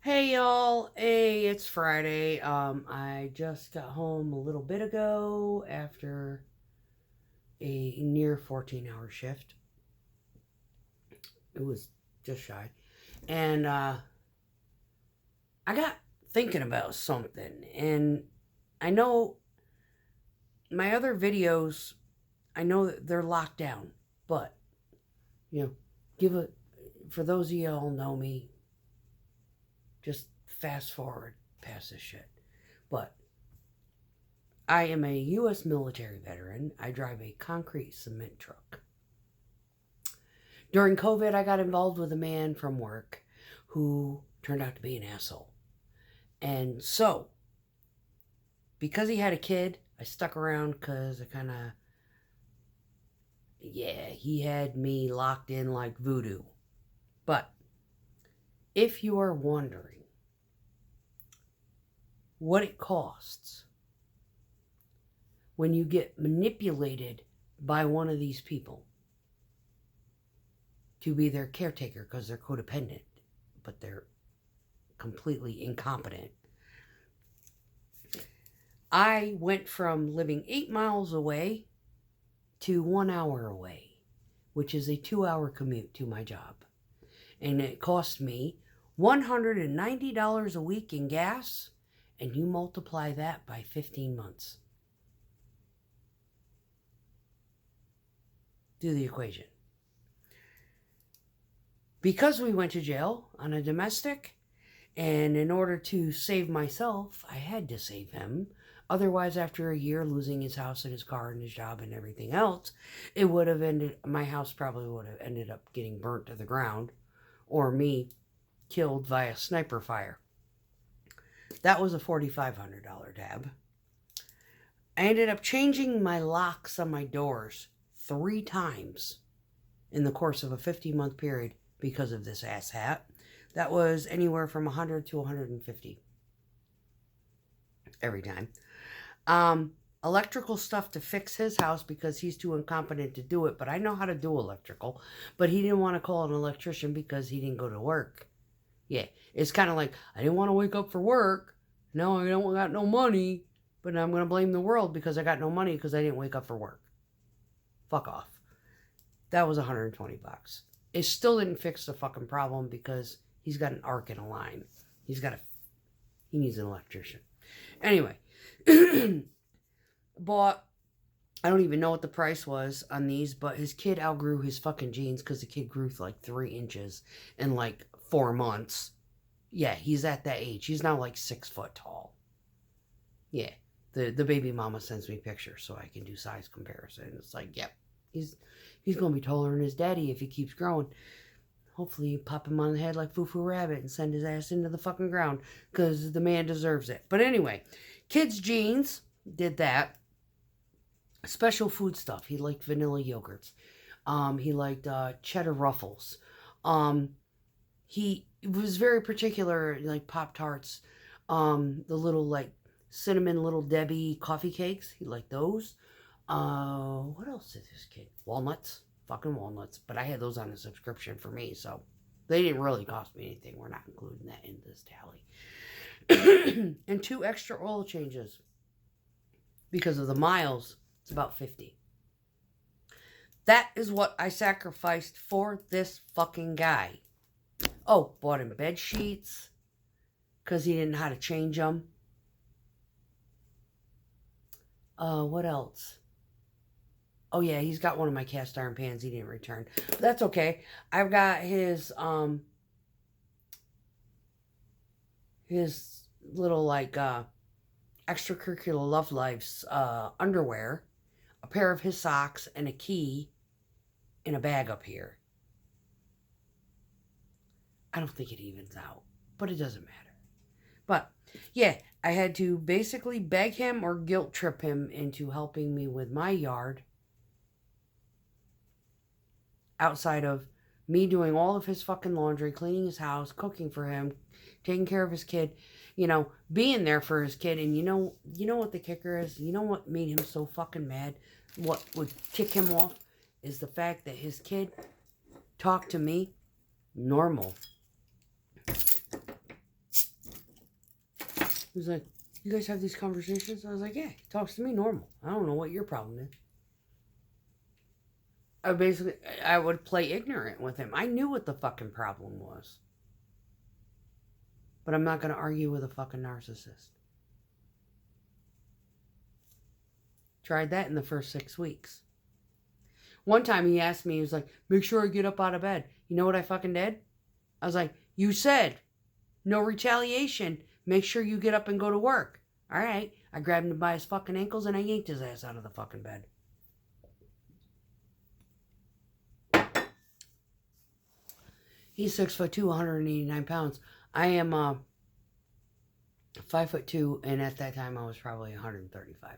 Hey y'all, hey, it's Friday. I just got home a little bit ago after a near 14-hour shift. It was just shy. And I got thinking about something. And I know my other videos, I know that they're locked down. But, you know, give a, for those of y'all know me, just fast forward past this shit. But I am a U.S. military veteran. I drive a concrete cement truck. During COVID, I got involved with a man from work who turned out to be an asshole. And so, because he had a kid, I stuck around because I kind of, he had me locked in like voodoo. But if you are wondering what it costs when you get manipulated by one of these people to be their caretaker because they're codependent, but they're completely incompetent. I went from living 8 miles away to 1 hour away, which is a 2-hour commute to my job. And it cost me $190 a week in gas, and you multiply that by 15 months. Do the equation. Because we went to jail on a domestic, and in order to save myself, I had to save him. Otherwise, after a year losing his house and his car and his job and everything else, it would have ended, my house probably would have ended up getting burnt to the ground or me killed via sniper fire. That was a $4,500 tab. I ended up changing my locks on my doors 3 times in the course of a 50-month period because of this asshat. That was anywhere from 100 to 150 every time. Electrical stuff to fix his house because he's too incompetent to do it, but I know how to do electrical. But he didn't want to call an electrician because he didn't go to work. Yeah, it's kind of like, I didn't want to wake up for work. No, I don't got no money, but I'm going to blame the world because I got no money because I didn't wake up for work. Fuck off. That was 120 bucks. It still didn't fix the fucking problem because he's got an arc in a line. He needs an electrician. Anyway, bought, I don't even know what the price was on these, but his kid outgrew his fucking jeans because the kid grew like 3 inches in like 4 months. Yeah, he's at that age. He's now like 6 foot tall. Yeah, the baby mama sends me pictures so I can do size comparison. It's like, yep, he's going to be taller than his daddy if he keeps growing. Hopefully you pop him on the head like Foo-Foo Rabbit and send his ass into the fucking ground because the man deserves it. But anyway, kids' jeans, did that. Special food stuff. He liked vanilla yogurts. He liked cheddar ruffles. He was very particular, like Pop-Tarts, the little like cinnamon Little Debbie coffee cakes. He liked those. What else did this kid? Walnuts. Fucking walnuts. But I had those on a subscription for me, so they didn't really cost me anything. We're not including that in this tally. And 2 extra oil changes. Because of the miles, it's about 50. That is what I sacrificed for this fucking guy. Oh, bought him bed sheets because he didn't know how to change them. What else? Oh yeah, he's got one of my cast iron pans he didn't return. But that's okay. I've got his little like extracurricular love life's underwear, a pair of his socks, and a key in a bag up here. I don't think it evens out, but it doesn't matter. But yeah, I had to basically beg him or guilt trip him into helping me with my yard outside of me doing all of his fucking laundry, cleaning his house, cooking for him, taking care of his kid, being there for his kid. And you know what the kicker is? You know what made him so fucking mad? What would tick him off is the fact that his kid talked to me normal. He was like, you guys have these conversations? I was like, yeah, he talks to me normal. I don't know what your problem is. I would play ignorant with him. I knew what the fucking problem was. But I'm not going to argue with a fucking narcissist. Tried that in the first 6 weeks. One time he asked me, he was like, make sure I get up out of bed. You know what I fucking did? I was like, you said, no retaliation. Make sure you get up and go to work. All right. I grabbed him by his fucking ankles and I yanked his ass out of the fucking bed. He's 6'2", 189 pounds. I am 5'2", and at that time I was probably 135.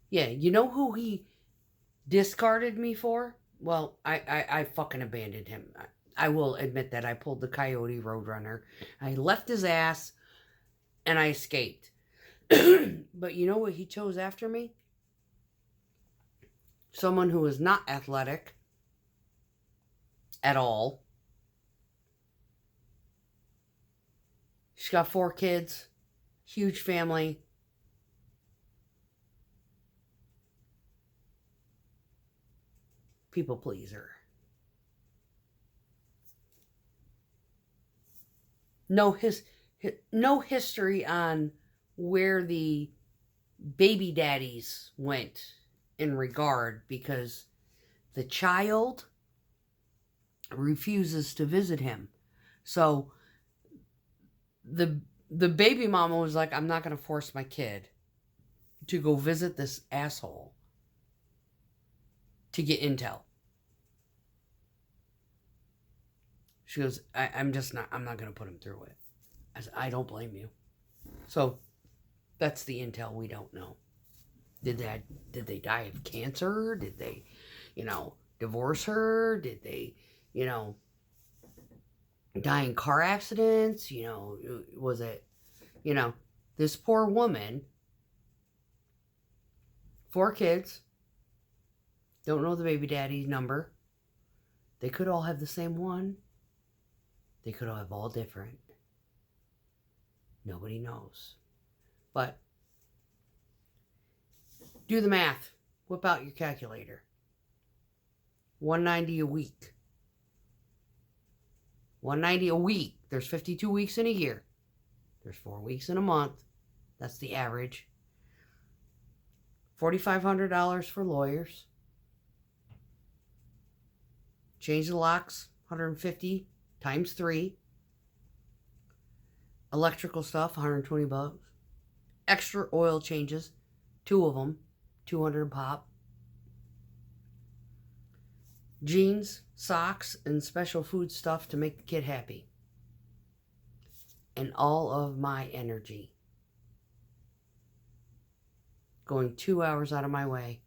Yeah, you know who he discarded me for? Well, I fucking abandoned him. I will admit that I pulled the Coyote Roadrunner. I left his ass and I escaped. But you know what he chose after me? Someone who is not athletic at all. She's got 4 kids, huge family. People pleaser. No history on where the baby daddies went in regard, because the child refuses to visit him. So the baby mama was like, I'm not going to force my kid to go visit this asshole to get intel. She goes, I'm not going to put him through it. I said, I don't blame you. So that's the intel we don't know. Did they die of cancer? Did they, divorce her? Did they, die in car accidents? Was it, this poor woman, 4 kids, don't know the baby daddy's number. They could all have the same one. They could all have all different. Nobody knows. But do the math. Whip out your calculator. $190 a week. $190 a week. There's 52 weeks in a year. There's 4 weeks in a month. That's the average. $4,500 for lawyers. Change the locks, $150 times 3. Electrical stuff, $120. Extra oil changes, 2 of them, $200 a pop. Jeans, socks, and special food stuff to make the kid happy. And all of my energy going 2 hours out of my way,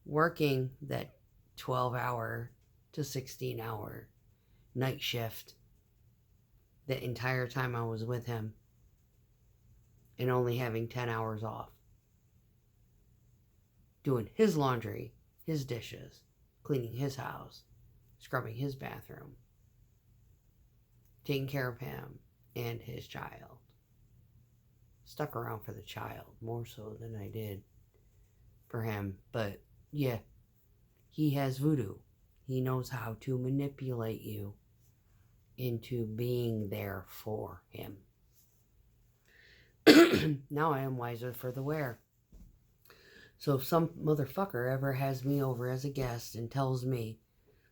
working that 12-hour to 16-hour night shift the entire time I was with him, and only having 10 hours off. Doing his laundry, his dishes, cleaning his house, scrubbing his bathroom, taking care of him and his child. Stuck around for the child more so than I did for him. But yeah, he has voodoo. He knows how to manipulate you into being there for him. Now I am wiser for the wear. So if some motherfucker ever has me over as a guest and tells me,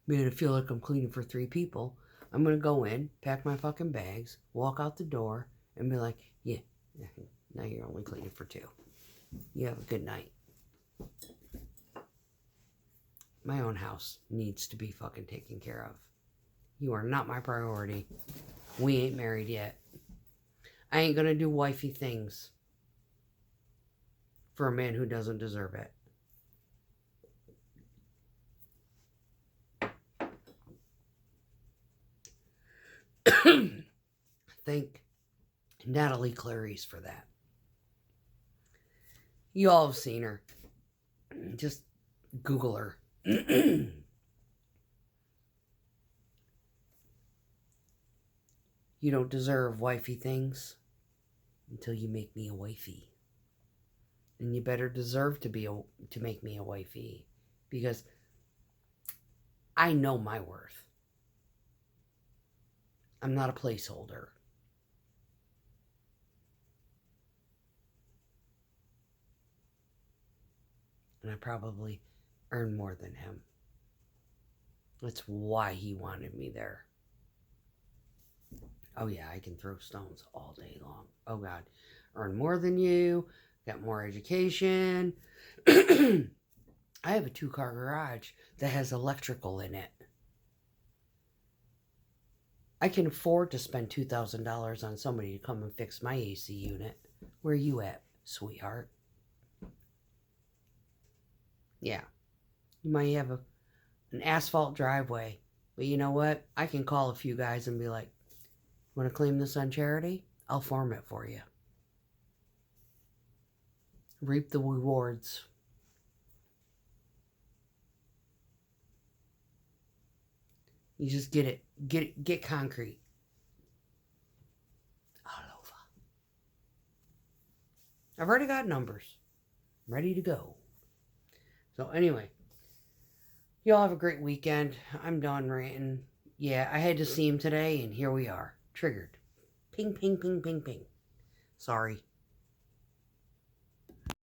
man, I feel like I'm cleaning for 3 people, I'm going to go in, pack my fucking bags, walk out the door, and be like, yeah, now you're only cleaning for 2. You have a good night. My own house needs to be fucking taken care of. You are not my priority. We ain't married yet. I ain't gonna do wifey things for a man who doesn't deserve it. Thank Natalie Clarice for that. You all have seen her. Just Google her. You don't deserve wifey things until you make me a wifey. And you better deserve to make me a wifey, because I know my worth. I'm not a placeholder. And I probably earn more than him. That's why he wanted me there. Oh yeah, I can throw stones all day long. Oh God, earn more than you, got more education. I have a 2-car garage that has electrical in it. I can afford to spend $2,000 on somebody to come and fix my AC unit. Where you at, sweetheart? Yeah, you might have an asphalt driveway, but you know what? I can call a few guys and be like, want to claim this on charity? I'll form it for you. Reap the rewards. You just get concrete. All over. I've already got numbers. I'm ready to go. So anyway, y'all have a great weekend. I'm done ranting. Yeah, I had to see him today, and here we are. Triggered. Ping, ping, ping, ping, ping. Sorry.